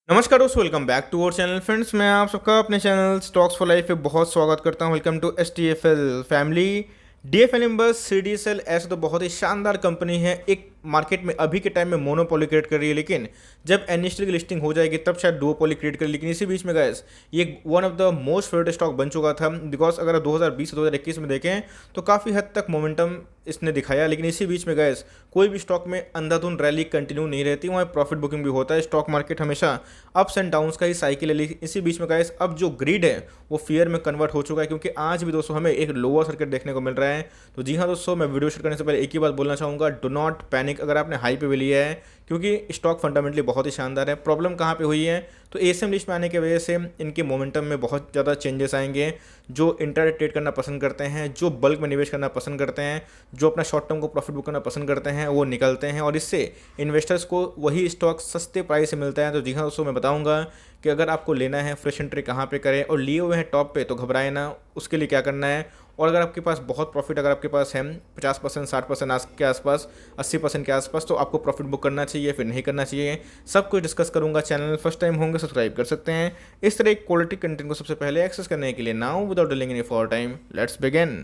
नमस्कार दोस्तों, welcome back to our channel friends. मैं आप सबका अपने चैनल स्टॉक्स फॉर लाइफ पे बहुत स्वागत करता हूं। Welcome to STFL family. DFL inverse CDSL ऐसे तो बहुत ही शानदार कंपनी है, एक मार्केट में अभी के टाइम में मोनोपोली क्रिएट कर रही है, लेकिन जब एनएसटी की लिस्टिंग हो जाएगी तब शायद डुओपोली क्रिएट करे। लेकिन इसी बीच में गाइस ये one of the most favourite stock बन चुका था, बिकॉज अगर 2020 2021 में देखें तो काफ़ी हद तक मोमेंटम इसने दिखाया। लेकिन इसी बीच में गैस कोई भी स्टॉक में अंधाधुंध रैली कंटिन्यू नहीं रहती, वहाँ प्रॉफिट बुकिंग भी होता है। स्टॉक मार्केट हमेशा अप्स एंड डाउन्स का ही साइकिल है। इसी बीच में गैस अब जो ग्रीड है वो फियर में कन्वर्ट हो चुका है, क्योंकि आज भी दोस्तों हमें एक लोअर सर्किट देखने को मिल रहा है। तो जी हाँ दोस्तों, मैं वीडियो शुरू करने से पहले एक ही बात बोलना चाहूँगा, डो नॉट पैनिक अगर आपने हाई पे भी लिया है, क्योंकि स्टॉक फंडामेंटली बहुत ही शानदार है। प्रॉब्लम कहाँ पे हुई है, तो एसएम लिस्ट में आने की वजह से इनके मोमेंटम में बहुत ज़्यादा चेंजेस आएंगे। जो इंट्राडे ट्रेड करना पसंद करते हैं, जो बल्क में निवेश करना पसंद करते हैं, जो अपना शॉर्ट टर्म को प्रॉफिट बुक करना पसंद करते हैं, वो निकलते हैं और इससे इन्वेस्टर्स को वही स्टॉक सस्ते प्राइस से मिलता है। तो जी हाँ दोस्तों, मैं बताऊंगा कि अगर आपको लेना है फ्रेश एंट्री कहाँ पे करें, और लिए हुए हैं टॉप पे तो घबराए ना, उसके लिए क्या करना है। और अगर आपके पास बहुत प्रॉफिट अगर आपके पास है 50% 60% के आसपास, 80% के आसपास, तो आपको प्रॉफिट बुक करना चाहिए फिर नहीं करना चाहिए, सब कुछ डिस्कस करूंगा। चैनल फर्स्ट टाइम होंगे सब्सक्राइब कर सकते हैं इस तरह क्वालिटी कंटेंट को सबसे पहले एक्सेस करने के लिए। Now without delaying any for time, let's begin.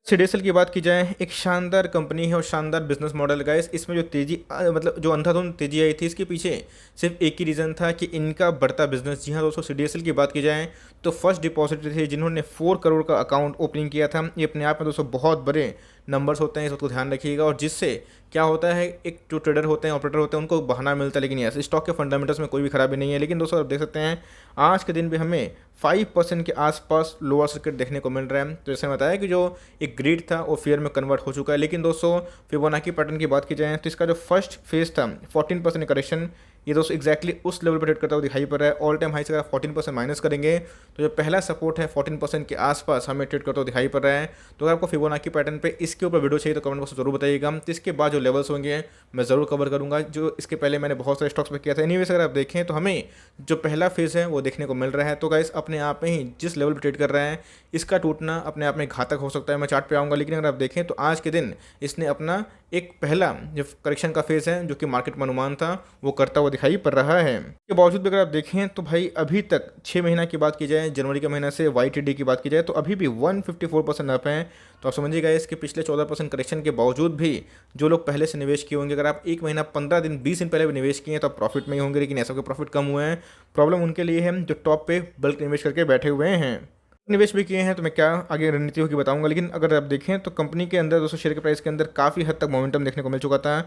CDSL की बात की जाए, एक शानदार कंपनी है और शानदार बिजनेस मॉडल गाइस। इसमें जो तेजी मतलब जो अंधाधुंध तेजी आई थी, इसके पीछे सिर्फ एक ही रीज़न था कि इनका बढ़ता बिजनेस। जी हाँ दोस्तों, सीडीएसएल की बात की जाए तो फर्स्ट डिपॉजिटरी थे जिन्होंने 4 करोड़ का अकाउंट ओपनिंग किया था। ये अपने आप में दोस्तों बहुत बड़े नंबर्स होते हैं, इस बात को ध्यान रखिएगा। और जिससे क्या होता है, एक जो ट्रेडर होते हैं, ऑपरेटर होते हैं, उनको बहाना मिलता है। लेकिन यस, स्टॉक के फंडामेंटल्स में कोई भी खराबी नहीं है। लेकिन दोस्तों आप देख सकते हैं आज के दिन भी हमें 5% के आसपास लोअर सर्किट देखने को मिल रहा है। तो जैसे बताया कि जो एक ग्रिड था वो फियर में कन्वर्ट हो चुका है। लेकिन दोस्तों फिबोनाची पैटर्न की बात की जाए तो इसका जो फर्स्ट फेज था 14% करेक्शन, ये दोस्तों एक्जैक्टली उस लेवल पर ट्रेड करता हुआ दिखाई पड़ रहा है। ऑल टाइम हाई से अगर 14% माइनस करेंगे तो जो पहला सपोर्ट है 14% के आसपास हमें ट्रेड करता हुआ दिखाई पड़ रहा है। तो अगर आपको फिबोनाची पैटर्न पे इसके ऊपर वीडियो चाहिए तो कमेंट बॉक्स में जरूर बताइएगा। तो इसके बाद जो लेवल्स होंगे मैं ज़रूर कवर करूँगा, जो इसके पहले मैंने बहुत सारे स्टॉक्स में किया था। एनीवेज अगर आप देखें तो हमें जो पहला फेज़ है वो देखने को मिल रहा है। तो गाइस अपने आप में ही जिस लेवल पर ट्रेड कर रहा है, इसका टूटना अपने आप में घातक हो सकता है। मैं चार्ट पे आऊँगा, लेकिन अगर आप देखें तो आज के दिन इसने अपना एक पहला जो करेक्शन का फेज़ है, जो कि मार्केट में अनुमान था, वो करता हुआ दिखाई पड़ रहा है। इसके बावजूद भी अगर आप देखें तो भाई अभी तक 6 महीना की बात की जाए, जनवरी के महीना से YTD की बात की जाए तो अभी भी 154% अप है। तो आप समझिएगा इसके पिछले 14% करेक्शन के बावजूद भी जो लोग पहले से निवेश किए होंगे, अगर आप 1 महीना 15 दिन 20 दिन पहले भी निवेश किए हैं तो आप प्रॉफिट में ही होंगे। लेकिन ऐसा कोई प्रॉफिट कम हुए हैं, प्रॉब्लम उनके लिए है जो टॉप पे बल्क निवेश करके बैठे हुए हैं। निवेश भी किए हैं तो मैं क्या आगे रणनीति होगी बताऊंगा। लेकिन अगर आप देखें तो कंपनी के अंदर दोस्तों शेयर के प्राइस के अंदर काफ़ी हद तक मोमेंटम देखने को मिल चुका था।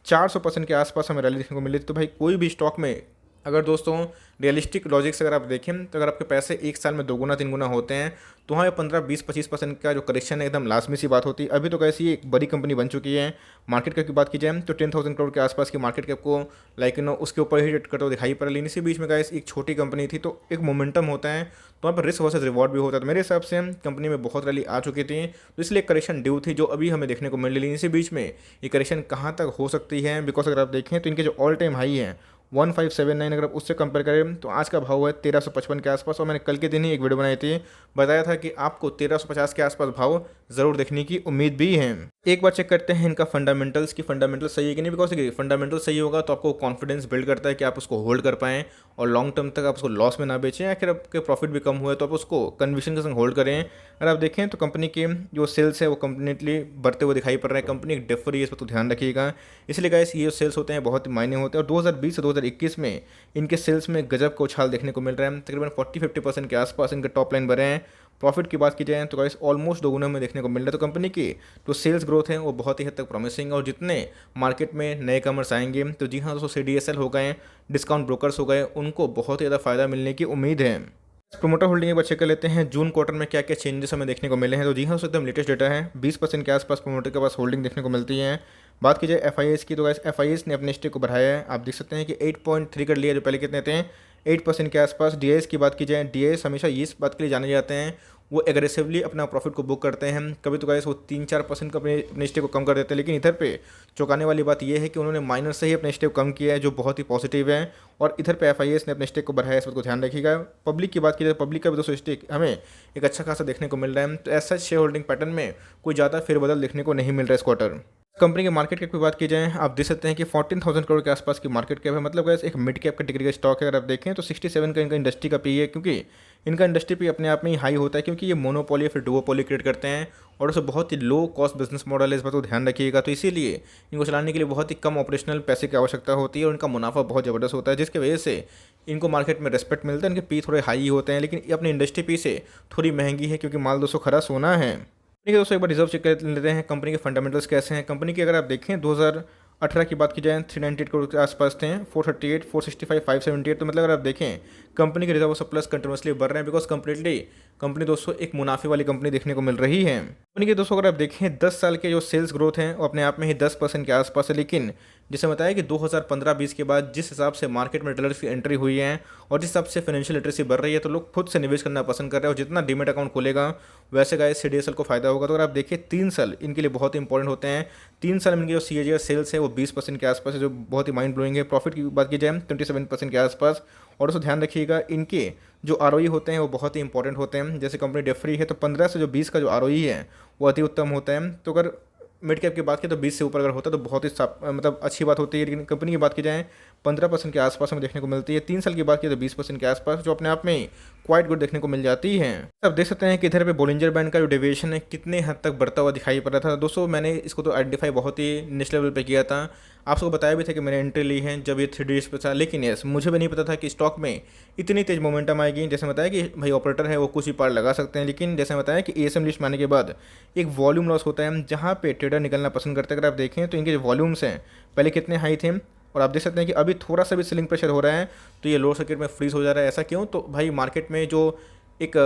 400% के आसपास हमें रैली देखने को मिली थी। तो भाई कोई भी स्टॉक में अगर दोस्तों रियलिस्टिक लॉजिक से अगर आप देखें तो अगर आपके पैसे एक साल में 2 गुना 3 गुना होते हैं तो वहाँ 15 20 25% का जो करेक्शन है एकदम लाजमी सी बात होती है। अभी तो कैसी एक बड़ी कंपनी बन चुकी है। मार्केट कैप की बात की जाए तो 10,000 करोड़ के आसपास की मार्केट कैप को लाइक उसके ऊपर ही रेट करते हुए दिखाई पड़ रही। इसी बीच में गाइस एक छोटी कंपनी थी, तो एक मोमेंटम होता है, तो वहाँ पर रिस्क वर्सेस रिवॉर्ड भी होता है। तो मेरे हिसाब से कंपनी में बहुत रैली आ चुकी थी, तो इसलिए करेक्शन ड्यू थी जो अभी हमें देखने को मिल रही है। इसी बीच में ये करेक्शन कहाँ तक हो सकती है, बिकॉज अगर आप देखें तो इनके जो ऑल टाइम हाई है 1579, अगर आप उससे कंपेयर करें तो आज का भाव है 1355 के आसपास। और मैंने कल के दिन ही एक वीडियो बनाई थी, बताया था कि आपको 1350 के आसपास भाव ज़रूर देखने की उम्मीद भी है। एक बार चेक करते हैं इनका फंडामेंटल्स की फंडामेंटल सही है कि नहीं, बिकॉज फंडामेंटल सही होगा तो आपको कॉन्फिडेंस बिल्ड करता है कि आप उसको होल्ड कर पाएँ और लॉन्ग टर्म तक आप उसको लॉस में ना बेचें, या फिर आपके प्रॉफिट भी कम हुए तो आप उसको कन्विक्शन के संग होल्ड करें। अगर आप देखें तो कंपनी के जो सेल्स है वो कंप्लीटली बढ़ते हुए दिखाई पड़ रहे हैं। कंपनी एक डेफर है, इस पर तो ध्यान रखिएगा। इसलिए गाइस ये जो सेल्स होते हैं बहुत मायने होते हैं। और 2020 से 2021 में इनके सेल्स में गजब का उछाल देखने को मिल रहा है। तकरीबन 40-50% के आसपास इनके टॉप लाइन बढ़े हैं। प्रॉफिट की बात की जाए तो गाइस ऑलमोस्ट दोगुना में देखने को मिल रहा है। तो कंपनी की जो सेल्स ग्रोथ है वो बहुत ही हद तक प्रॉमिसिंग है। और जितने मार्केट में नए कमर्स आएंगे तो जी हाँ दोस्तों CDSL हो गए, डिस्काउंट ब्रोकर्स हो गए, उनको बहुत ही ज़्यादा फायदा मिलने की उम्मीद है। प्रोमोटर होल्डिंग एक बार चेक कर लेते हैं जून क्वार्टर में क्या क्या चेंजेस हमें देखने को मिले हैं। तो जी हाँ दोस्तों एकदम लेटेस्ट डेटा है, 20% के आसपास प्रोमोटर के पास होल्डिंग देखने को मिलती है। बात की जाए FIS की तो गाइस FIS ने अपने स्टेक को बढ़ाया है। आप देख सकते हैं कि 8.3 कर लिया, जो पहले कितने थे 8% के आसपास। DIS की बात की जाए, DIS हमेशा इस बात के लिए जाने जाते हैं वो एग्रेसिवली अपना प्रॉफिट को बुक करते हैं। कभी तो गाइस वो 3-4% का अपने स्टेक को कम कर देते हैं। लेकिन इधर पे चौंकाने वाली बात यह है कि उन्होंने माइनस से ही अपने स्टेक कम किया है, जो बहुत ही पॉजिटिव है। और इधर पे FIS ने अपने स्टेक को बढ़ाया, इस बात को ध्यान रखिएगा। पब्लिक की बात की जाए, पब्लिक का भी दोस्तों स्टेक हमें एक अच्छा खासा देखने को मिल रहा है। तो ऐसा शेयर होल्डिंग पैटर्न में कोई ज़्यादा फेरबदल देखने को नहीं मिल रहा है इस क्वार्टर। कंपनी के मार्केट कैप की बात की जाए, आप देख सकते हैं कि 14,000 करोड़ के आसपास की मार्केट कैप है। मतलब गाइस एक मिड कैप कैटेगरी का स्टॉक है। अगर आप देखें तो 67 का इनका इंडस्ट्री का पी है, क्योंकि इनका इंडस्ट्री पी अपने आप में ही हाई होता है, क्योंकि ये मोनोपोली या फिर डुओपोली क्रिएट करते हैं और उसे बहुत ही लो कॉस्ट बिजनेस मॉडल है। इस बात को ध्यान रखिएगा। तो इसीलिए इनको चलाने के लिए बहुत ही कम ऑपरेशनल पैसे की आवश्यकता होती है और इनका मुनाफा बहुत ज़बरदस्त होता है, जिसकी वजह से इनको मार्केट में रिस्पेक्ट मिलता है। इनके पी थोड़े हाई होते हैं, लेकिन ये अपनी इंडस्ट्री पी से थोड़ी महंगी है, क्योंकि माल दोस्तों खरा सोना है। ठीक है दोस्तों, एक बार रिजर्व चेक कर लेते हैं कंपनी के फंडामेंटल्स कैसे हैं। कंपनी की अगर आप देखें 2018 की बात की जाए 398 करोड़ के आसपास थे, 438, 465, 578। तो मतलब अगर आप देखें कंपनी के रिजर्व प्लस कंटिन्यूसली बढ़ रहे हैं, बिकॉज कंप्लीटली कंपनी दोस्तों एक मुनाफे वाली कंपनी देखने को मिल रही है। कंपनी के दोस्तों अगर आप देखें 10 साल के जो सेल्स ग्रोथ है वो अपने आप में ही 10% के आसपास है, लेकिन जिसे बताया कि 2015-20 के बाद जिस हिसाब से मार्केट में डॉलर्स की एंट्री हुई है और जिस हिसाब से फाइनेंशियल लिटरेसी बढ़ रही है, तो लोग खुद से निवेश करना पसंद कर रहे हैं और जितना डीमेट अकाउंट खोलेगा वैसे गाइस सीडीएसएल को फायदा होगा। तो अगर आप देखिए 3 साल इनके लिए बहुत ही इंपॉर्टेंट होते हैं। 3 साल में इनके जो सीएजीआर सेल्स है वो 20% के आसपास है, जो बहुत ही माइंड ब्लोइंग है। प्रॉफिट की बात की जाए 27% के आसपास। और उसको ध्यान रखिएगा इनके जो आरओई होते हैं वो बहुत ही इंपॉर्टेंट होते हैं। जैसे कंपनी डेट फ्री है तो 15 से जो 20 का जो आरओई है वो अति उत्तम होता है। तो अगर मिड कैप की बात की तो 20 से ऊपर अगर होता है तो बहुत ही मतलब अच्छी बात होती है। लेकिन कंपनी की बात की जाए 15% के आसपास हमें देखने को मिलती है। 3 साल की बात की तो 20% के आसपास, जो अपने आप में क्वाइट गुड देखने को मिल जाती है। अब देख सकते हैं कि इधर पे बोलिंजर बैंड का जो डेविएशन है कितने हद तक बढ़ता हुआ दिखाई पड़ रहा था। दोस्तों मैंने इसको तो आइडेंटिफाई बहुत ही निच लेवल पे किया था, आप सबको बताया भी था कि मैंने एंट्री ली है जब ये 3 डेज पे था। लेकिन यस मुझे भी नहीं पता था कि स्टॉक में इतनी तेज मोमेंटम आएगी। जैसे बताया कि भाई ऑपरेटर है वो कुछ ही पार लगा सकते हैं, लेकिन जैसे बताया कि एएसएम लिस्ट में आने के बाद एक वॉल्यूम लॉस होता है जहाँ पे ट्रेडर निकलना पसंद करते हैं। अगर आप देखें तो इनके जो वॉल्यूम्स हैं पहले कितने हाई थे और आप देख सकते हैं कि अभी थोड़ा सा भी सेलिंग प्रेशर हो रहा है तो ये लोअर सर्किट में फ्रीज हो जा रहा है। ऐसा क्यों? तो भाई मार्केट में जो एक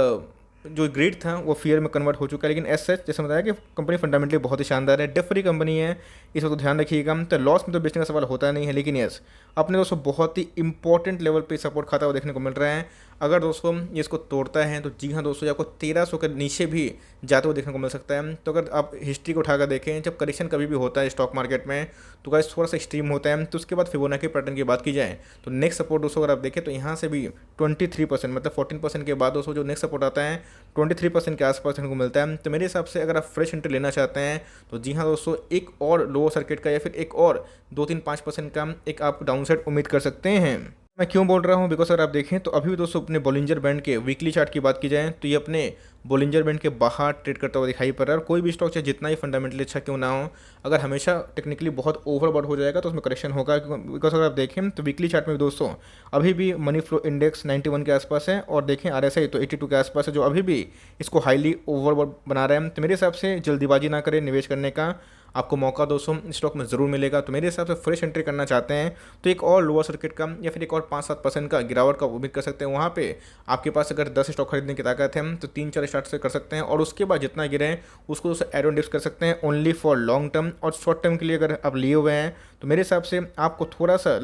जो ग्रेड था वो फियर में कन्वर्ट हो चुका है। लेकिन एज सच जैसे बताया कि कंपनी फंडामेंटली बहुत ही शानदार है, डेट फ्री कंपनी है, इस वक्त तो ध्यान रखिएगा। तो लॉस में तो बेचने का सवाल होता नहीं है, लेकिन यस अपने दोस्तों बहुत ही इंपॉर्टेंट लेवल पे सपोर्ट खाता हुआ देखने को मिल रहा है। अगर दोस्तों ये इसको तोड़ता है तो जी हाँ दोस्तों, आपको 1300 के नीचे भी जाते हुए देखने को मिल सकता है। तो अगर आप हिस्ट्री को उठाकर देखें, जब करेक्शन कभी भी होता है स्टॉक मार्केट में तो गाइस थोड़ा सा एक्सट्रीम होता है। तो उसके बाद फिबोनाची पैटर्न की बात की जाए तो नेक्स्ट सपोर्ट दोस्तों अगर आप देखें तो यहाँ से भी 23% मतलब 14% के बाद दोस्तों जो नेक्स्ट सपोर्ट आता है 23% के आसपास देखने को मिलता है। तो मेरे हिसाब से अगर आप फ्रेश एंट्री लेना चाहते हैं तो जी हाँ दोस्तों, एक और लोअर सर्किट का या फिर एक और 2-3-5% का एक आप डाउनसाइड उम्मीद कर सकते हैं। मैं क्यों बोल रहा हूँ? बिकॉज अगर आप देखें तो अभी भी दोस्तों अपने बोलिंजर बैंड के वीकली चार्ट की बात की जाए तो ये अपने बोलिंजर बैंड के बाहर ट्रेड करता हुआ दिखाई पड़ रहा है। और कोई भी स्टॉक चाहे जितना ही फंडामेंटली अच्छा क्यों ना हो, अगर हमेशा टेक्निकली बहुत ओवरबॉट हो जाएगा तो उसमें करेक्शन होगा। बिकॉज अगर आप देखें तो वीकली चार्ट में भी दोस्तों अभी भी मनी फ्लो इंडेक्स 91 के आसपास है और देखें आरएसआई तो 82 के आसपास है, जो अभी भी इसको हाईली ओवरबॉट बना रहे हैं। तो मेरे हिसाब से जल्दीबाजी ना करें निवेश करने का, आपको मौका दोस्तों स्टॉक में ज़रूर मिलेगा। तो मेरे हिसाब से फ्रेश एंट्री करना चाहते हैं तो एक और लोअर सर्किट का या फिर एक और 5-7% का गिरावट का उम्मीद कर सकते हैं। वहाँ पे आपके पास अगर 10 स्टॉक खरीदने की ताकत है तो 3-4 स्टार्ट से कर सकते हैं और उसके बाद जितना गिरे उसको दोस्तों एरो डिप्स कर सकते हैं ओनली फॉर लॉन्ग टर्म। और शॉर्ट टर्म के लिए अगर आप लिए हुए हैं तो मेरे हिसाब से आपको थोड़ा सा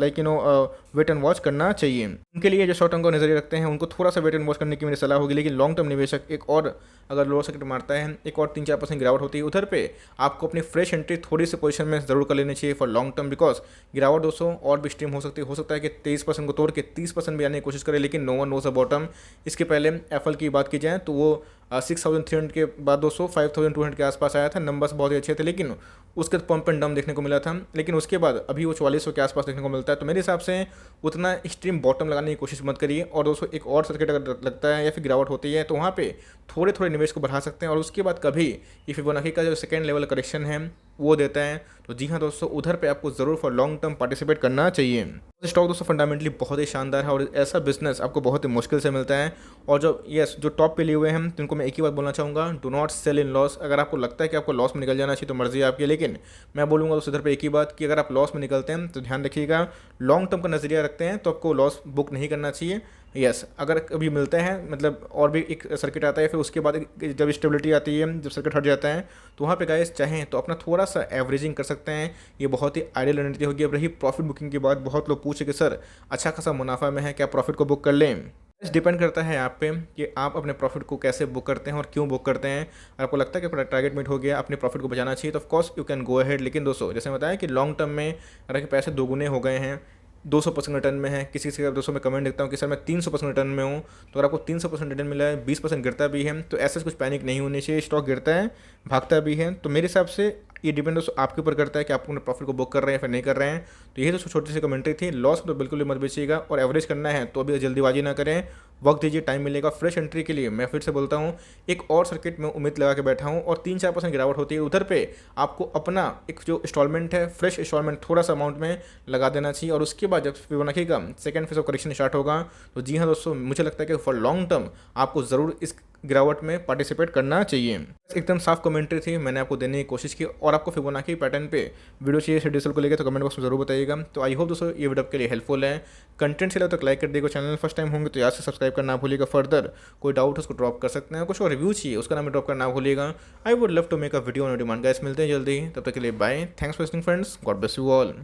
वेट एंड वॉच करना चाहिए। उनके लिए जो शॉर्ट टर्म का नजरिया रखते हैं उनको थोड़ा सा वेट एंड वॉच करने की मेरी सलाह होगी। लेकिन लॉन्ग टर्म निवेशक एक और अगर लोअर सर्किट मारता है, एक और 3-4% गिरावट होती है, उधर पे आपको अपनी फ्रेश एंट्री थोड़ी सी पोजीशन में ज़रूर कर लेनी चाहिए फॉर लॉन्ग टर्म। बिकॉज गिरावट दोस्तों और भी स्ट्रीम हो सकता है कि 23% को तोड़ के 30% भी आने की कोशिश करें, लेकिन no one knows a bottom. इसके पहले एप्पल की बात की जाए तो वो 6300 के बाद दोस्तों 5200 के आसपास आया था, नंबर्स बहुत ही अच्छे थे, लेकिन उसके पंप एंड डाउन देखने को मिला था। लेकिन उसके बाद अभी वो 4400 के आसपास देखने को मिलता है। तो मेरे हिसाब से उतना एक्सट्रीम बॉटम लगाने की कोशिश मत करिए। और दोस्तों एक और सर्किट अगर लगता है या फिर गिरावट होती है तो वहाँ पे थोड़े थोड़े निवेश को बढ़ा सकते हैं और उसके बाद कभी ये फिबोनाची का जो सेकेंड लेवल करेक्शन है वो देता है तो जी हाँ दोस्तों, उधर पे आपको ज़रूर फॉर लॉन्ग टर्म पार्टिसिपेट करना चाहिए। स्टॉक दोस्तों फंडामेंटली बहुत ही शानदार है और ऐसा बिजनेस आपको बहुत ही मुश्किल से मिलता है। और जो टॉप पे लिए हुए हैं तो उनको मैं एक ही बात बोलना चाहूँगा, do not sell in loss. अगर आपको लगता है कि आपको लॉस में निकल जाना चाहिए तो मर्जी है आपकी, लेकिन मैं बोलूँगा दोस्तों इधर पे एक ही बात कि अगर आप लॉस में निकलते हैं तो ध्यान रखिएगा, लॉन्ग टर्म का नजरिया रखते हैं तो आपको लॉस बुक नहीं करना चाहिए। यस अगर कभी मिलते हैं मतलब और भी एक सर्किट आता है फिर उसके बाद जब स्टेबिलिटी आती है, जब सर्किट हट जाता है तो वहाँ पे गाइस चाहें तो अपना थोड़ा सा एवरेजिंग कर सकते हैं। ये बहुत ही आइडियल रणनीति होगी। अब रही प्रॉफिट बुकिंग की बात, बहुत लोग पूछे कि सर अच्छा खासा मुनाफा में है, क्या प्रॉफिट को बुक कर लें? इस डिपेंड करता है आप पे कि आप अपने प्रॉफिट को कैसे बुक करते हैं और क्यों बुक करते हैं। अगर आपको लगता है कि अपना टारगेट मीट हो गया, अपने प्रॉफिट को बचाना चाहिए तो of course you can go ahead. लेकिन दोस्तों जैसे बताया कि लॉन्ग टर्म में अगर पैसे दोगुने हो गए हैं 200% रिटर्न में है, किसी किसी का दोस्तों में कमेंट देखता हूँ कि सर मैं 300% रिटर्न में हूँ। तो अगर आपको 300% रिटर्न मिला है, 20% गिरता भी है, तो ऐसा कुछ पैनिक नहीं होनी चाहिए। स्टॉक गिरता है, भागता भी है, तो मेरे हिसाब से ये डिपेंड दोस्तों आपके ऊपर करता है कि आप अपने प्रॉफिट को बुक कर रहे हैं फिर नहीं कर रहे हैं। तो ये दोस्तों छोटी सी कमेंट्री थी। लॉस तो बिल्कुल भी मत बेचिएगा, और एवरेज करना है तो अभी जल्दीबाजी ना करें, वक्त दीजिए, टाइम मिलेगा फ्रेश एंट्री के लिए। मैं फिर से बोलता हूँ, एक और सर्किट में उम्मीद लगा के बैठा हूँ, और 3-4% गिरावट होती है उधर पे आपको अपना एक जो इंस्टॉलमेंट है, फ्रेश इंस्टॉलमेंट थोड़ा सा अमाउंट में लगा देना चाहिए। और उसके बाद जब फिबोनाची का second phase of correction start होगा, तो जी हाँ दोस्तों, मुझे लगता है कि फॉर लॉन्ग टर्म आपको ज़रूर इस गिरावट में पार्टिसिपेट करना चाहिए। एकदम साफ कमेंट्री थी, मैंने आपको देने की कोशिश की। और आपको फिबोनाची पैटर्न पे वीडियो चाहिए शेड्यूल को लेकर, तो कमेंट बॉक्स में जरूर बताइएगा। तो आई होप दोस्तों ये वीडियो आपके लिए हेल्पफुल है। कंटेंट से लगे तो लाइक कर दिएगा, चैनल फर्स्ट टाइम होंगे तो याद से सब्सक्राइब करना भूलिएगा। फर्दर कोई डाउट उसको ड्रॉप कर सकते हैं, कुछ और रिव्यू चाहिए उसका नाम ड्रॉप करना भूलिएगा। I would love to make a video on demand guys. मिलते हैं जल्दी, तब तक के लिए bye. Thanks for listening friends, God bless you all.